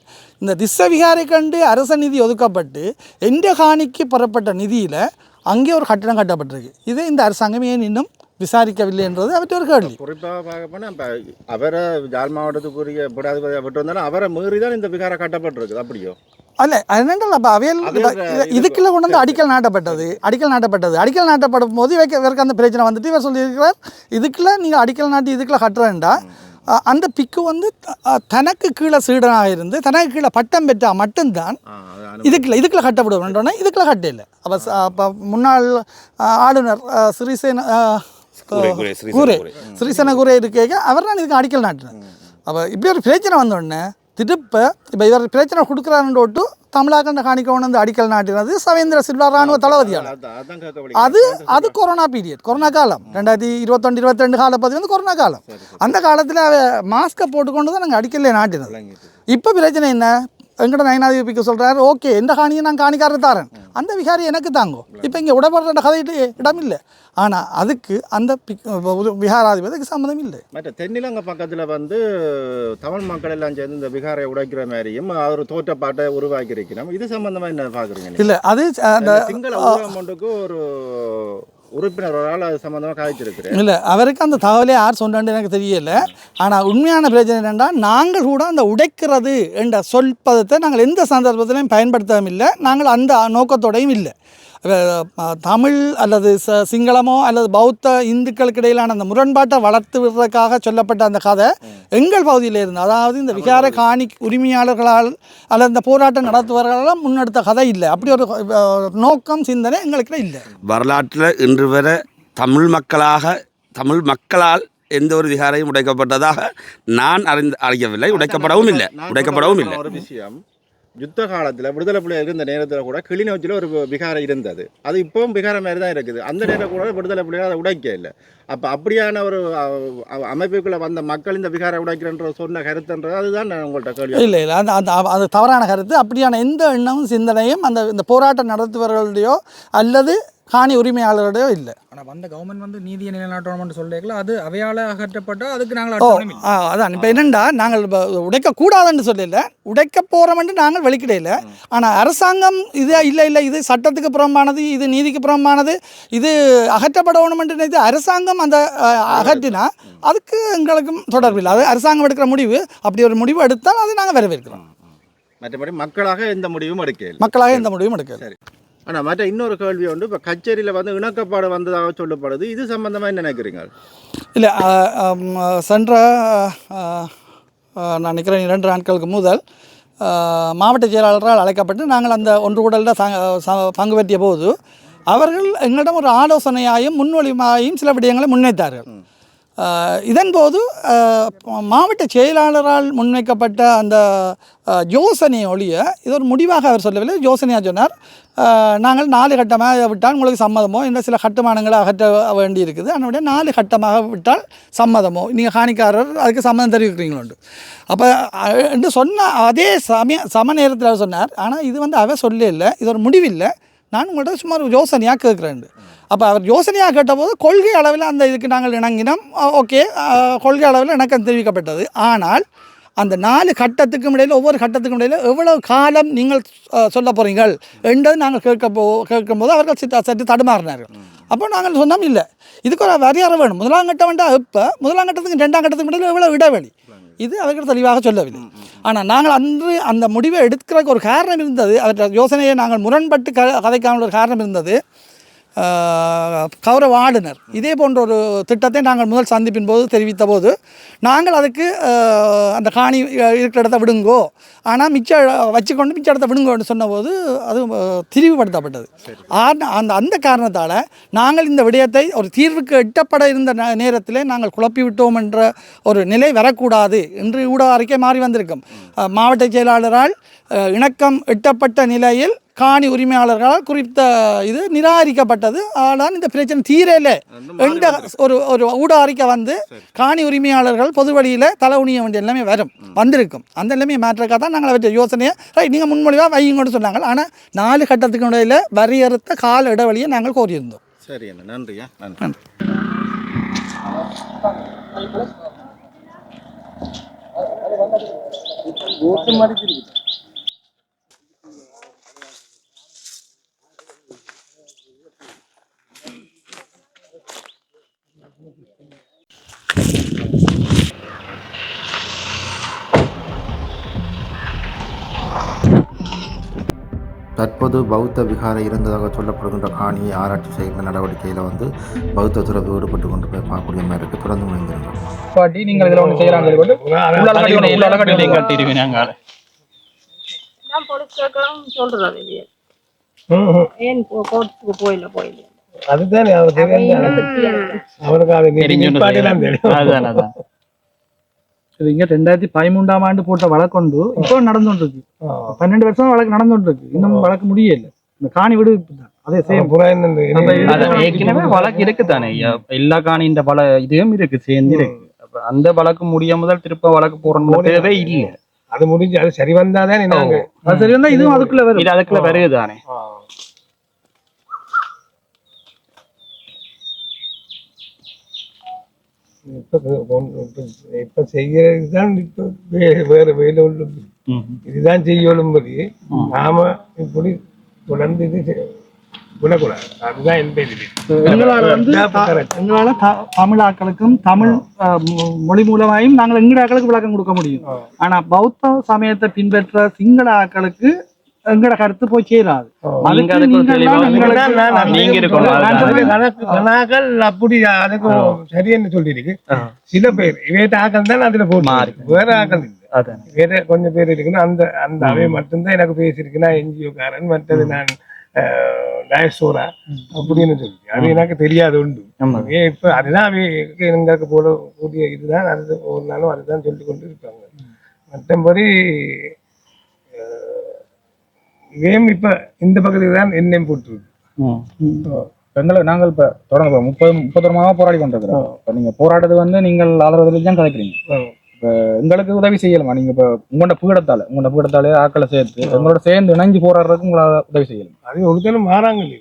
இந்த திஸ்ஸ விகாரை கண்டு அரச நிதி ஒதுக்கப்பட்டு எந்த காணிக்கு பெறப்பட்ட நிதியில் அங்கே ஒரு கட்டடம் கட்டப்பட்டிருக்கு. இதை இந்த அரசாங்கம் ஏன் இன்னும் விசாரிக்கவில்லை என்றது அவற்றை ஒரு கேள்வி. குறிப்பாக பார்க்க போனால் அவரை ஜாழ் மாவட்டத்துக்குரிய விட்டு வந்தாலும் அவரை மீறி தான் இந்த விகாரம் கட்டப்பட்டிருக்குது. அப்படியோ அல்ல அதனால அப்போ அவையல் இதுக்குள்ள கொண்டு வந்து அடிக்கல் நாட்டப்படும் போது இவருக்கு அந்த பிரச்சனை வந்துட்டு இவர் சொல்லியிருக்கிறார் இதுக்குள்ள நீங்கள் அடிக்கல் நாட்டி இதுக்குள்ள கட்டுறேன்டா அந்த பிக்கு வந்து தனக்கு கீழே சீடனாக இருந்து தனக்கு கீழே பட்டம் பெற்றால் மட்டும்தான் இதுக்குள்ள கட்டப்படுவோம்ன்றோன்னா இதுக்குள்ள கட்ட இல்லை அப்போ முன்னாள் ஆளுநர் ஸ்ரீசேன கூரே இருக்கேங்க அவர் தான் இதுக்கு அடிக்கல் நாட்டினார். அப்போ இப்படி ஒரு பிரச்சனை வந்தோடனே திருப்ப இப்போ இவர் பிரச்சனை கொடுக்குறாருன்னு தமிழாக்கண்ட காணிக்கவன் வந்து அடிக்கல் நாட்டினது சவேந்திர சில்வா ராணுவ தளபதியால் அது கொரோனா பீரியட் கொரோனா காலம் 2021-22 காலப்பதி வந்து கொரோனா காலம். அந்த காலத்தில் மாஸ்கை போட்டுக்கொண்டு தான் நாங்கள் அடிக்கலே நாட்டினது. இப்போ பிரச்சனை என்ன எங்கட நயனாதிபிக்கு சொல்கிறாரு ஓகே இந்த காணியை நான் காணிக்காரர் தாரேன் அந்த விகாரி எனக்கு தாங்கும். இப்போ இங்கே உடப்படுற கதையிட்டு இடம் இல்லை. ஆனால் அதுக்கு அந்த விகாராதிபதிக்கு சம்மந்தம் இல்லை. மற்ற தென்னிலங்கை பக்கத்தில் வந்து தமிழ் மக்கள் எல்லாம் சேர்ந்து இந்த விகாரை உடைக்கிற மாதிரியும் அவர் தோற்றப்பாட்டை உருவாக்கி இருக்கிறோம். இது சம்பந்தமாக என்ன பார்க்குறீங்க? இல்லை அது அந்த சிங்கள ஊராமண்டுக்கு ஒரு உறுப்பினர் ஒரு ஆள் அது சம்மந்தமாக காய்ச்சிருக்கிறேன். இல்லை அவருக்கு அந்த தகவலே யார் சொன்னான்னு எனக்கு தெரியலை. ஆனால் உண்மையான பிரச்சனை என்னென்னா நாங்கள் கூட அந்த உடைக்கிறது என்ற சொல்பதத்தை நாங்கள் எந்த சந்தர்ப்பத்திலையும் பயன்படுத்தவும் இல்லை. நாங்கள் அந்த நோக்கத்தோடையும் இல்லை. தமிழ் அல்லது சிங்களமோ அல்லது பௌத்த இந்துக்களுக்கு இடையிலான அந்த முரண்பாட்டை வளர்த்து விடுறதுக்காக சொல்லப்பட்ட அந்த கதை எங்கள் பகுதியில் இருந்து அதாவது இந்த விகார காணி உரிமையாளர்களால் அல்லது இந்த போராட்டம் நடத்துவர்களால் முன்னெடுத்த கதை இல்லை. அப்படி ஒரு நோக்கம் சிந்தனை எங்களுக்கு இல்லை. வரலாற்றில் இன்று வரை தமிழ் மக்களால் எந்த ஒரு விகாரையும் உடைக்கப்பட்டதாக நான் அறியவில்லை. உடைக்கப்படவும் இல்லை. ஒரு விஷயம் யுத்த காலத்தில் விடுதலை புலிகள் இருந்த நேரத்தில் கூட கிளிநொச்சியில் ஒரு விகாரம் இருந்தது. அது இப்போவும் விகாரம் மாதிரி தான் இருக்குது. அந்த நேரம் கூட விடுதலை புலிகள் அதை உடைக்க இல்லை. அப்போ அப்படியான ஒரு அமைப்புக்குள்ளே வந்த மக்கள் இந்த விகாரம் உடைக்கிறன்ற சொன்ன கருத்துன்றது அதுதான் நான் உங்கள்கிட்ட கேள்வி. இல்லை அது தவறான கருத்து. அப்படியான எந்த எண்ணமும் சிந்தனையும் இந்த போராட்டம் நடத்துபவர்களுடையோ அல்லது காணி உரிமையாளருடையோ இல்லை. ஆனால் வந்த கவர்மெண்ட் வந்து நீதியை நிலைநாட்டணும்னு சொல்லிக்கலாம். அது அவையால் அகற்றப்பட்டால் அதுக்கு நாங்கள் அதான் இப்போ என்னென்னா நாங்கள் உடைக்கக்கூடாதுன்னு சொல்லல உடைக்க போகிறோம்னு நாங்கள் வெளிக்கிடையில. ஆனால் அரசாங்கம் இது இல்லை இது சட்டத்துக்கு புறம்பானது இது நீதிக்கு புறம்பானது இது அகற்றப்படணும்னு இது அரசாங்கம் அந்த அகற்றினா அதுக்கு எங்களுக்கும் தொடர்பில்லை. அது அரசாங்கம் எடுக்கிற முடிவு. அப்படி ஒரு முடிவு எடுத்தால் அதை நாங்கள் வரவேற்கிறோம். மற்றபடி மக்களாக எந்த முடிவும் எடுக்க. சரி. ஆனால் மற்ற இன்னொரு கேள்வி வந்து இப்போ கச்சேரியில் வந்து இணக்கப்பாடு வந்ததாக சொல்லப்படுது. இது சம்பந்தமாக என்ன நினைக்கிறீங்க? இல்லை சென்ற நான் நினைக்கிறேன் 2 நாட்களுக்கு முதல் மாவட்ட செயலாளரால் அழைக்கப்பட்டு நாங்கள் அந்த ஒன்று கூடலில் பங்கு பெற்றிய போது அவர்கள் எங்களிடம் ஒரு ஆலோசனையாயும் முன்வழிமாயும் சில விடயங்களை முன்வைத்தார்கள். இதன்போது மாவட்ட செயலாளரால் முன்வைக்கப்பட்ட அந்த யோசனையை ஒழிய இது ஒரு முடிவாக அவர் சொல்லவில்லை. யோசனையாக சொன்னார் நாங்கள் 4 கட்டமாக விட்டால் உங்களுக்கு சம்மதமோ இந்த சில கட்டுமானங்களை அகற்ற வேண்டி இருக்குது. அதனுடைய 4 கட்டமாக விட்டால் சம்மதமோ நீங்கள் காணிக்காரர் அதுக்கு சம்மதம் தெரிவிக்கிறீங்களோண்டு. அப்போ என்று சொன்ன அதே சம நேரத்தில் அவர் சொன்னார். ஆனால் இது வந்து அவர் சொல்ல இல்லை. இது ஒரு முடிவில்லை. நான் உங்கள்கிட்ட சும்மா ஒரு யோசனையாக கேட்குறேன். அப்போ அவர் யோசனையாக கேட்டபோது கொள்கை அளவில் அந்த இதுக்கு நாங்கள் இணங்கினோம். ஓகே கொள்கை அளவில் இணக்கம் தெரிவிக்கப்பட்டது. ஆனால் அந்த 4 கட்டத்துக்கும் இடையில் ஒவ்வொரு கட்டத்துக்கும் இடையில் எவ்வளவு காலம் நீங்கள் சொல்ல போகிறீங்கள் என்றது நாங்கள் கேட்கும்போது அவர்கள் சற்று தடுமாறினார்கள். அப்போ நாங்கள் சொன்னோம் இல்லை இதுக்கு ஒரு வரையறை வேணும். 1ஆம் கட்டம் வேண்டாம். இப்போ 1ஆம் கட்டத்துக்கு 2ஆம் கட்டத்துக்கு இடையில் எவ்வளோ இடைவெளி இது அவர்கள் தெளிவாக சொல்லவில்லை. ஆனால் நாங்கள் அன்று அந்த முடிவை எடுக்கிறதுக்கு ஒரு காரணம் இருந்தது. அவற்றை யோசனையை நாங்கள் முரண்பட்டு கதைக்காமல் ஒரு காரணம் இருந்தது. கௌரவ ஆளுநர் இதே போன்ற ஒரு திட்டத்தை நாங்கள் முதல் சந்திப்பின் போது தெரிவித்த போது நாங்கள் அதுக்கு அந்த காணி இருக்கிற இடத்த விடுங்கோ ஆனால் வச்சுக்கொண்டு மிச்ச இடத்த விடுங்கோன்னு சொன்னபோது அது திரிவுபடுத்தப்பட்டது. அந்த காரணத்தால் நாங்கள் இந்த விடயத்தை ஒரு தீர்வுக்கு எட்டப்பட இருந்த நேரத்தில் நாங்கள் குழப்பி விட்டோம் என்ற ஒரு நிலை வரக்கூடாது என்று ஊடக அறிக்கை மாறி வந்திருக்கும். மாவட்ட செயலாளரால் இணக்கம் எட்டப்பட்ட நிலையில் காணி உரிமையாளர்களால் குறித்த இது நிராகரிக்கப்பட்டது. ஆனால் இந்த பிரச்சனை தீரலை என்ற ஒரு ஊடக அறிக்கை வந்து காணி உரிமையாளர்கள் பொது வழியில் தலை உணிய வேண்டிய எல்லாமே வந்திருக்கும். அந்த எல்லாமே மாற்றக்காக தான் நாங்கள் அவற்றை யோசனையை நீங்கள் முன்மொழிவாக வையுங்கன்னு சொன்னாங்க. ஆனால் 4 கட்டத்துக்கு இடையில் வரையறுத்த கால இடைவெளியை நாங்கள் கோரியிருந்தோம். சரி, நன்றியா. நன்றி. தற்போது பௌத்த விகாரை இருந்ததாக சொல்லப்படுகின்ற காணியை ஆராய்ச்சி செய்கின்ற நடவடிக்கையில் வந்து பௌத்த துறவு ஈடுபட்டு கொண்டு போய் பார்க்கக்கூடிய மாதிரி இருக்குது. தொடர்ந்து முடிந்திருந்தோம். பாட்டி நீங்கள் இதில் ஒன்று செய்யலாம் சொல்லி நான் போலீஸ்காரங்களும் சொல்றது இல்லையே ஏன் கோர்ட்டுக்கு போயில அதுதான் அவருக்கு அது தெரியும். இங்க 2013ஆம் ஆண்டு போட்ட வழக்கொண்டு இப்போ நடந்துட்டு இருக்கு. 12 வருஷம் வழக்கு நடந்துட்டு இருக்கு. இன்னும் வழக்கு முடியல. இந்த காணி விடு அதே சேம் ஏற்கனவே வழக்கு இருக்குதானே எல்லா காணின்ற பல இதுவும் இருக்கு சேர்ந்து இருக்கு. அந்த வழக்கு முடிய முதல் திருப்ப வழக்கு போறோம் தேவை இல்லை. அது முடிஞ்சு அது சரி வந்தாதான் நாங்க அது சரி வந்தா இதுவும் அதுக்குள்ள வரும். இது அதுக்குள்ள வருதுதானே. இப்ப செய்யறதுதான் இப்ப வேற வேலை உள்ள இதுதான் செய்யணும்படி நாம இப்படி தொடர்ந்து இது விடக்கூடாது. அதுதான் எங்களால தமிழ் ஆக்களுக்கும் தமிழ் மொழி மூலமாயும் நாங்கள் எங்கட ஆக்களுக்கு விளக்கம் கொடுக்க முடியும். ஆனா பௌத்த சமயத்தை பின்பற்ற சிங்கள ஆக்களுக்கு எங்கட கருத்து போய் சேராது. அப்படி அதுக்கு சரியன்னு சொல்லிருக்கு. சில பேர் வேற ஆக்கள் தான் அதுல போட்டு வேற ஆக்கள் இல்லை. வேற கொஞ்சம் பேர் இருக்குன்னா அந்த அந்த அவை மட்டும்தான் எனக்கு பேசியிருக்குன்னா என்ஜிஓ காரன் மற்றது நான் டயசோரா அப்படின்னு சொல்லி அது எனக்கு தெரியாது உண்டு. இப்ப அதுதான் அவைக்கு எங்களுக்கு போல கூடிய இதுதான் அது ஒரு நாளும் அதுதான் சொல்லி கொண்டு இருப்பாங்க. மற்றபடி கேம் இப்ப இந்த பக்கத்துக்கு தான் எண்ணெய் போட்டுருக்கு. எங்களுக்கு நாங்கள் இப்ப தொடங்க 30 வருஷமாக போராடி கொண்டிருக்கிறோம். இப்ப நீங்க போராடுறது வந்து நீங்கள் ஆளுறதுல தான் கதைக்கிறீங்க. இப்ப எங்களுக்கு உதவி செய்யலாமா? நீங்க இப்ப உங்களோட பீடத்தாலே ஆக்களை சேர்த்து உங்களோட சேர்ந்து இணைஞ்சு போராடுறதுக்கு உங்களால உதவி செய்யலாம். அது ஒருத்தரும் மாறாங்க இல்லை.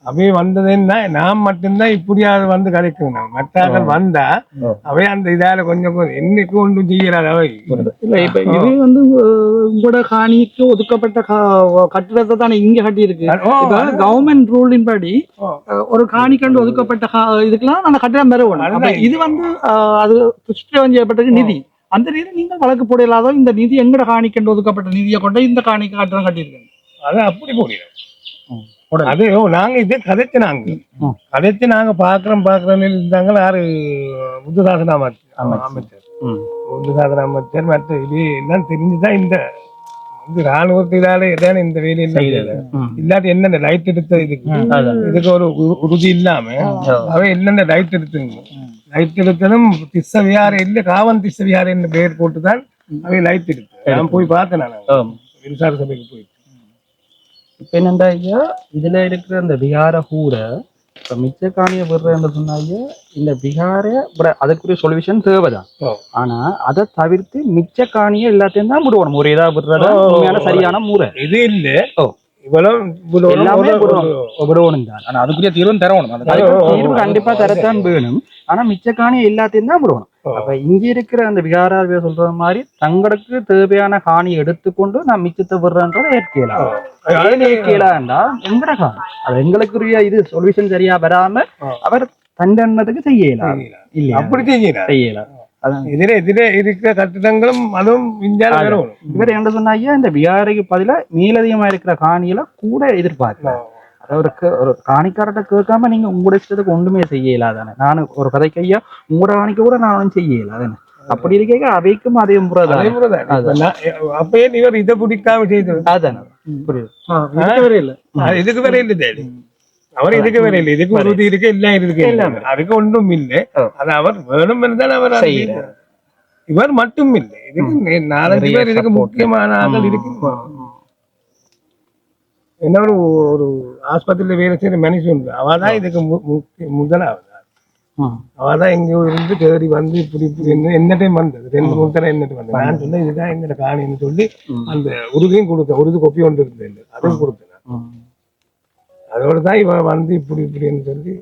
அவையே வந்ததுன்னா நாம் மட்டும்தான் இப்படியாவது வந்து கதைக்கணும். மற்றாக்கள் வந்தா அவை அந்த இதால கொஞ்சம் என்னைக்கு ஒன்றும் செய்யறாது அவை இல்ல. இப்ப இது வந்து உங்களோட காணிக்கு ஒதுக்கப்பட்ட கட்டிடத்தை தானே இங்க கட்டி இருக்கு. கவர்மெண்ட் ரூலின் படி ஒரு காணிக்கண்டு ஒதுக்கப்பட்ட இதுக்கெல்லாம் அந்த கட்டிடம் பெறணும். இது வந்து அது சுற்றுவம் செய்யப்பட்டது நிதி. அந்த நிதி நீங்கள் வழக்கு போடலாதோ இந்த நிதி எங்கட காணிக்கண்டு ஒதுக்கப்பட்ட நிதியை கொண்டு இந்த காணிக்கு கட்டிடம் கட்டியிருக்காங்க. அதான் அப்படி போடுறோம். அது நாங்க இதே கதைச்சு நாங்க பாக்குறோம் இருந்தாங்க. யாரு புத்தசாசன அமைச்சர் புத்தசாசன அமைச்சர் மற்ற இது எல்லாம் தெரிஞ்சுதான் இந்த ராணுவத்தினால ஏதான இந்த வேலையில இல்லாட்டி என்னென்ன லைட் எடுத்த இதுக்கு ஒரு உறுதி இல்லாம அவை என்னென்ன லைட் எடுத்துங்க. லைட் எடுத்ததும் திஸ்ஸ விகாரை இல்ல காவன் திஸ்ஸ விகாரை என்ன பெயர் போட்டுதான் அவை லைட் எடுத்து நான் போய் பார்த்தேன். நான் மின்சார சபைக்கு போய் இப்ப என்னண்டா ஐயா இதுல இருக்கிற அந்த விகார கூட இப்ப மிச்ச காணியை விடுறேன்னு சொன்னாங்க. இந்த விகார அதுக்குரிய சொல்யூஷன் தேவைதான். ஆனா அதை தவிர்த்து மிச்ச காணியை எல்லாத்தையும் தான் விடுவோம். ஒரு இதா விடுறதா உண்மையான சரியான முறை இது இல்ல. விடுவோம் தான். ஆனா அதுக்குரிய தீர்வும் தரணும். அந்த தீர்வு கண்டிப்பா தரத்தான் வேணும். ஆனா மிச்ச காணியை எல்லாத்தையும் தான் விடுவோம். அப்ப இங்க இருக்கிற அந்த விகாராவே சொல்ற மாதிரி தங்களுக்கு தேவையான காணியை எடுத்துக்கொண்டு நான் மிச்சத்தை விடுறேன்றதை ஏற்கலாண்டா எங்கட காணி அது எங்களுக்குரிய இது சொல்யூஷன் சரியா வராம அவர் தண்டனத்துக்கு செய்யலாம். இல்ல அப்படி செய்யலாம். இதுல இருக்கிற கட்டிடங்களும் அதுவும் இவர் என்ன சொன்னாங்க இந்த விகாரைக்கு பதிலா மேலதிகமா இருக்கிற காணியில கூட எதிர்பார்க்கலாம். ஒரு காணிக்காரட்ட கேட்காம நீங்க உங்களோட இஷ்டத்துக்கு ஒன்றுமே செய்யலாதானே. நானும் ஒரு கதைக்கு ஐயா உங்களோட காணிக்க கூட நான் இல்லாதானே. அப்படி இருக்க அவைக்கும் அதே முறைதான். அப்பயே நீங்க இதை பிடிக்காம செய்து அதானே இதுக்கு வர இல்லை தேடி அவர் இதுக்கு வர இல்லை. இதுக்கு உறுதி இருக்கு எல்லாம் இருக்கு அதுக்கு ஒன்றும் இல்லை. அது அவர் வேணும் என்றால் அவர் இவர் மட்டும் இல்லை. இதுக்கு 4-5 பேர் இதுக்கு முக்கியமான ஆட்கள் இருக்கு. என்ன ஒரு ஆஸ்பத்திரியில வேலை செய்யற மனுஷன் அவதான் இதுக்கு முதலாவது. அவதான் எங்கேயோ இருந்து தேடி வந்து இப்படி என்ன டைம் வந்தது 2-3 தடவை என்ன வந்தது. நான் சொன்னேன் இதுதான் எங்க காணின்னு சொல்லி அந்த உறுதியும் கொடுத்தேன். உறுதி கொப்பி ஒன்று இருந்தேன் அதுவும் கொடுத்தேன். அதோட தான் இவன் வந்து இப்படின்னு சொல்லி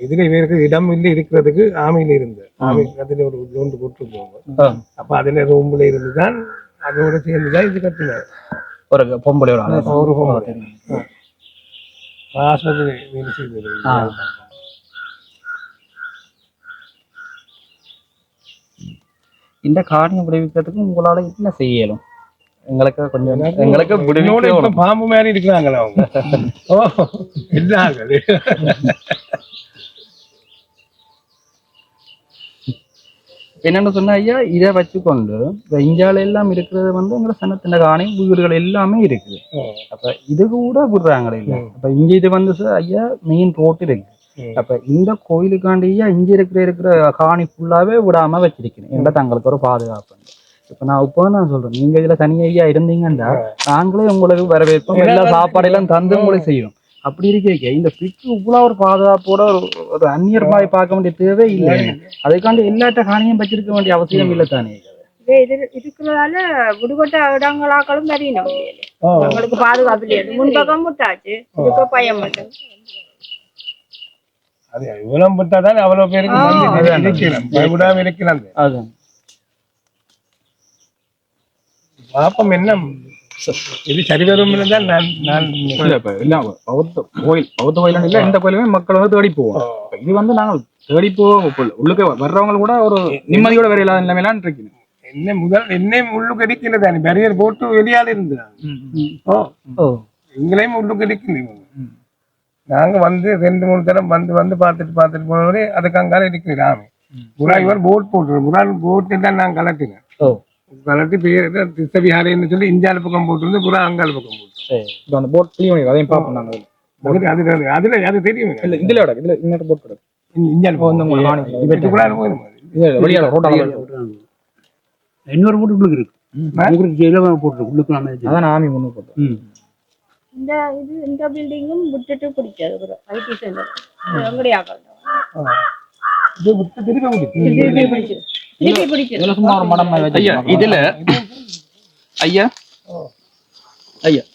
இதுல இவருக்கு இடம் இல்லை இருக்கிறதுக்கு ஆமையில இருந்த ஆமைக்கு அதுல ஒரு லோண்டு போட்டு போங்க. அப்ப அதுல ரூம்ல இருந்துதான் அதோட சேர்ந்துதான் இது கட்டினார். ஒரு பொம்பளை ஆஸ்பத்திரி வேலை செய்தது. இந்த காணியை விளைவிக்கிறதுக்கு உங்களால என்ன செய்யலும்? எங்களுக்கு கொஞ்சம் எங்களுக்கு என்னோட இப்ப பாம்பு மாதிரி இருக்கிறாங்களா அவங்க ஓ இல்லாங்க என்னென்னு சொன்னா ஐயா இதை வச்சுக்கொண்டு இப்போ இந்தியாவில எல்லாம் இருக்கிறது வந்து உங்களை சனத்தின காணி வீடுகள் எல்லாமே இருக்குது அப்ப இது கூட விடுறாங்களே இல்லை அப்ப இங்க இது வந்து ஐயா மெயின் ரோட் இருக்கு அப்ப இந்த கோயிலுக்காண்டியா இங்க இருக்கிற காணி ஃபுல்லாவே விடாம வச்சிருக்கேன் என்ற தங்களுக்கு ஒரு பாதுகாப்பு. இப்ப நான் சொல்றேன் நீங்க இதுல தனியா இருந்தீங்கன்னா நாங்களே உங்களுக்கு வரவேற்போம் எல்லா சாப்பாடெல்லாம் தந்து உங்களுக்கு செய்யும். அப்படி இருக்க இந்த பிக்கு இவ்வளவு ஒரு பாதுகாப்போட ஒரு அந்நியர் பாய் பார்க்க வேண்டிய தேவை இல்லை. அதுக்காண்டி எல்லாட்ட காணியும் வச்சிருக்க வேண்டிய அவசியம் இல்லை தானே. இருக்கிறதால விடுபட்ட இடங்களாக்களும் தெரியணும் உங்களுக்கு பாதுகாப்பு இல்லையா முன்பக்கம் விட்டாச்சு இதுக்கு பயம் மட்டும் அது இவ்வளவு விட்டாதான் அவ்வளவு பேருக்கு விடாம இருக்கிறாங்க. அதுதான் பாப்பம் என்ன இது சரி வரும் தான் நான் பௌத்த கோயில் இல்லை எந்த கோயிலுமே மக்கள் வந்து தேடி போவோம். இது வந்து நாங்கள் தேடி போவோம் உள்ளுக்கு வர்றவங்க கூட ஒரு நிம்மதியோட வேற இல்லாத நிலைமையெல்லாம் இருக்கு. என்ன உள்ளுக்கு அடிக்கல தானே பேரியர் போட்டு வெளியால இருந்தாங்க எங்களையும் உள்ளுக்கு அடிக்கல. நாங்க வந்து 2-3 தரம் வந்து பார்த்துட்டு போனவரே அதுக்கு அங்கால இருக்கிற ராமே புறாய்வர் போட் போட்டுருவோம். புறா போட்டு தான் நாங்கள் கலட்டினேன். கலட்டி பேர் திசவிஹாரன்னு சொல்லி இந்தியாவில் பக்கம் போட்டுருந்து புறா அங்கால பக்கம் போட்டு அந்த போட் கிளீன் அதையும் பார்ப்போம் நாங்கள். அதுல அது தெரியும் இல்லை இதுல இதுல இன்னொரு போட் கிடக்கு இந்தியாவில் போயிடும் வெளியால ரோட்டால இன்னொரு போட்டு இருக்கு போட்டு அதான் ஆமி ஒன்று போட்டோம். இந்த பில்டிங்கும் விட்டுட்டு பிடிச்சது ஐடி சென்டர் எங்கடைய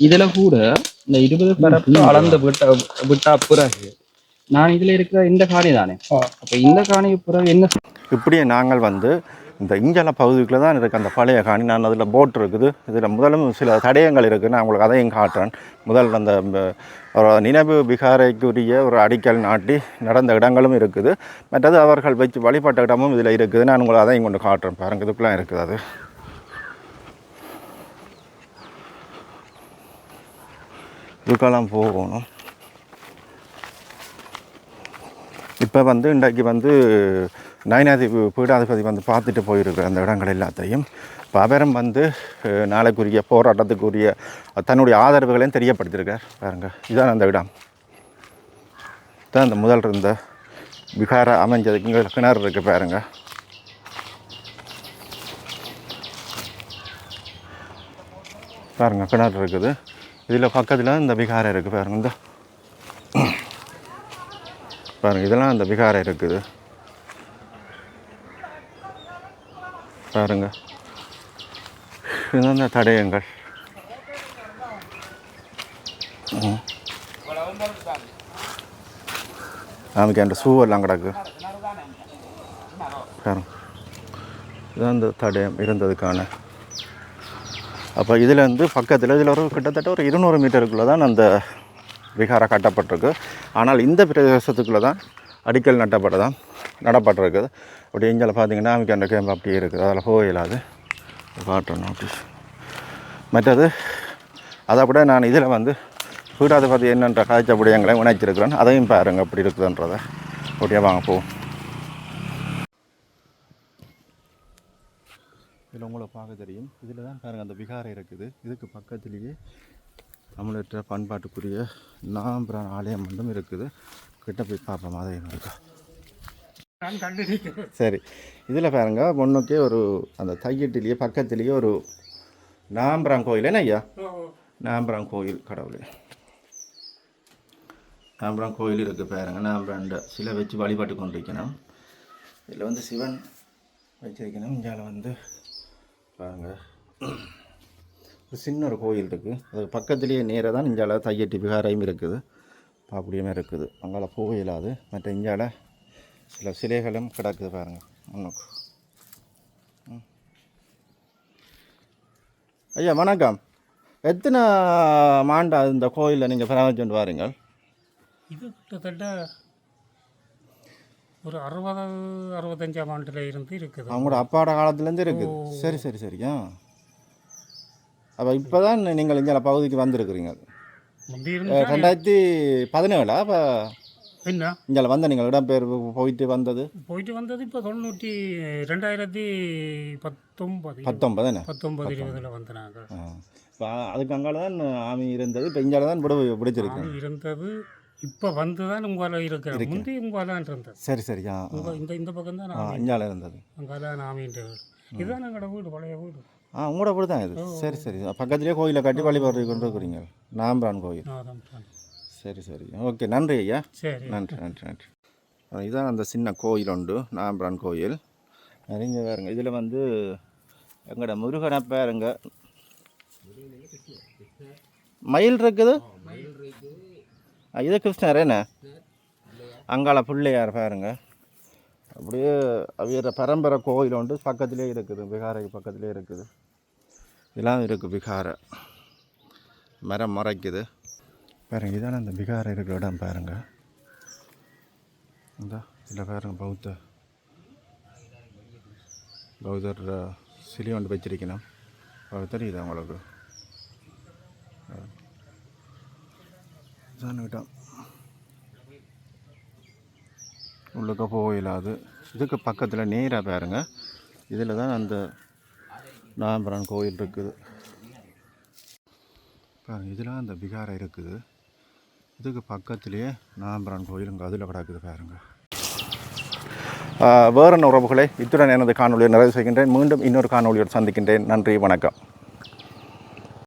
இதுல கூட இந்த 20 பரப்பு அளந்து விட்டா பிறகு நான் இதுல இருக்கிற இந்த காணி தானே அப்ப இந்த காணி பிறகு என்ன இப்படியே நாங்கள் வந்து இந்த இஞ்சல பகுதிக்குள்ளே தான் இருக்குது அந்த பழைய காணி. நான் அதில் போட் இருக்குது. இதில் முதலும் சில தடயங்கள் இருக்குது. நான் உங்களுக்கு அதையும் காட்டுறேன். முதல் அந்த நினைவு விகாரைக்குரிய ஒரு அடிக்கல் நாட்டி நடந்த இடங்களும் இருக்குது. மற்றது அவர்கள் வச்சு வழிபட்ட இடமும் இதில் இருக்குது. நான் உங்களுக்கு அதையும் கொண்டு காட்டுறேன். பாருங்கள் இதுக்குலாம் இருக்குது. அது இதுக்கெல்லாம் போகணும். இப்போ வந்து இன்றைக்கு வந்து நயனாதேவி பீடாதிபதி வந்து பார்த்துட்டு போயிருக்கிற அந்த இடங்கள் எல்லாத்தையும் பபரம் வந்து நாளைக்குரிய போராட்டத்துக்குரிய தன்னுடைய ஆதரவுகளையும் தெரியப்படுத்தியிருக்கார். பாருங்க இதுதான் அந்த இடம் தான் அந்த முதல் இருந்த விகார அமைஞ்சதுக்கு இங்கே கிணறு இருக்குது. பாருங்க பாருங்க கிணறு இருக்குது. இதில் பக்கத்தில் இந்த விகாரம் இருக்குது. பாருங்க இந்த பாருங்க இதெல்லாம் அந்த விகாரம் இருக்குது. பாருங்க இதுதான் இந்த தடயங்கள். நமக்கு அந்த சூவெல்லாம் கிடக்கு. பாருங்க இதுதான் இந்த தடயம் இருந்ததுக்கான. அப்போ இதில் வந்து பக்கத்தில் இதில் ஒரு கிட்டத்தட்ட ஒரு 200 மீட்டருக்குள்ளே தான் அந்த விகாரம் கட்டப்பட்டிருக்கு. ஆனால் இந்த பிரதேசத்துக்குள்ளே தான் அடிக்கல் நடப்பட்டிருக்குது. அப்படி இங்கே பார்த்தீங்கன்னா நமக்கு அந்த கேம்ப் அப்படியே இருக்குது. அதில் போயிடாது காட்டணும் அப்படி. மற்றது அதை கூட நான் இதில் வந்து பீடாதிபதி என்னென்ற காய்ச்சப்படி எங்களை இணைச்சிருக்கிறேன். அதையும் பாருங்கள் அப்படி இருக்குதுன்றதை. அப்படியே வாங்க போவோம். இதில் உங்களை பார்க்க தெரியும். இதில் தான் பாருங்கள் அந்த விகாரம் இருக்குது. இதுக்கு பக்கத்துலேயே தமிழற்ற பண்பாட்டுக்குரிய நாம்பிரான் ஆலயம் மட்டும் இருக்குது. கிட்ட போய் பார்ப்போம். அதையும் இருக்கா சரி. இதில் பாருங்க முன்னுக்கே ஒரு அந்த தையட்டிலேயே பக்கத்துலேயே ஒரு நாம்பிரான் கோயில். என்ன ஐயா நாம்பிரான் கோயில் கடவுளே நாம்பிரான் கோயில் இருக்குது. பாருங்க நாம்பிராண்ட சிலை வச்சு வழிபாட்டு கொண்டிருக்கணும். இதில் வந்து சிவன் வச்சிருக்கணும். இங்கே வந்து பாருங்கள் ஒரு சின்ன ஒரு கோயில் இருக்குது. அது பக்கத்துலேயே நேராக தான் இஞ்சால தையட்டி விகாரையும் இருக்குது. அப்படியுமே இருக்குது. அங்கால போயிடாது. மற்ற இஞ்சால சில சிலைகளும் கிடக்குது. பாருங்கள் முன்னுக்கு. ஐயா வணக்கம். எத்தனை மாண்டா இந்த கோயிலில் நீங்கள் பராமரிச்சுட்டு வாருங்கள்? இது கிட்டத்தட்ட ஒரு 60-65 ஆண்டுல இருந்து இருக்குது. அவங்களோட அப்பாவோட காலத்துலேருந்து இருக்குது. சரி சரி சரியா. அப்போ இப்போ தான் நீங்கள் இங்கே பகுதிக்கு வந்திருக்கிறீங்க. முந்தி இருந்தா 2017 அப்போ என்ன இங்கே வந்த நீங்கள் இடம்பெயர் போயிட்டு வந்தது போயிட்டு வந்தது இப்போ 2019 19 என்ன 19-20 வந்து நாங்கள் இப்போ அதுக்கு அங்கால தான் ஆமி இருந்தது. இப்போ இங்கே தான் பிடிச்சிருக்கு இருந்தது. இப்போ வந்து தான் உங்களால் இருக்கிற முந்தி உங்களால் இருந்தது. சரி சரி. இந்த பக்கம் தான் இஞ்சால இருந்தது. அங்கே நாமின்ற வீடு இதுதான் எங்களோட வீடு, பழைய வீடு. உங்களோட வீடு தான் இது. சரி சரி. பக்கத்துலேயே கோயிலை கட்டி வழிபாடு கொண்டு இருக்கிறீங்க, நாம்பிரான் கோயில். சரி சரி. ஓகே, நன்றி ஐயா. சரி, நன்றி நன்றி நன்றி. இதுதான் அந்த சின்ன கோயில் உண்டு, நாம்பிரான் கோயில். நிறைய வேறுங்க. இதில் வந்து எங்களோட முருகனை பேருங்க மயில் இருக்குது. இது கிருஷ்ணர் என்ன அங்கால பிள்ளையார் பாருங்க. அப்படியே அவியற பரம்பரை கோயில் உண்டு, பக்கத்திலே இருக்குது, விகாரை பக்கத்திலே இருக்குது. இதெல்லாம் இருக்குது விகாரை, மரம் மறைக்குது பாருங்க. இதான அந்த விகாரை இருக்கிற இடம் பாருங்க. இந்த இதில் பாருங்க பௌத்தர் சிலி ஒன்று வச்சிருக்கணும். தெரியுது உங்களுக்கு இதான இடம். உள்ளுக்க போயிடாது. இதுக்கு பக்கத்தில் நேராக பாருங்க, இதில் தான் அந்த நாம்பிரான் கோயில் இருக்குது பாருங்க. இதில் அந்த விகாரை இருக்குது, இதுக்கு பக்கத்துலேயே நாம்பிரான் கோயில் இங்கே அதில் கிடக்குது பாருங்க. வேறு உறவுகளை இத்துடன் எனது காணொலியை நிறைவு செய்கின்றேன். மீண்டும் இன்னொரு காணொலியோடு சந்திக்கின்றேன். நன்றி, வணக்கம்.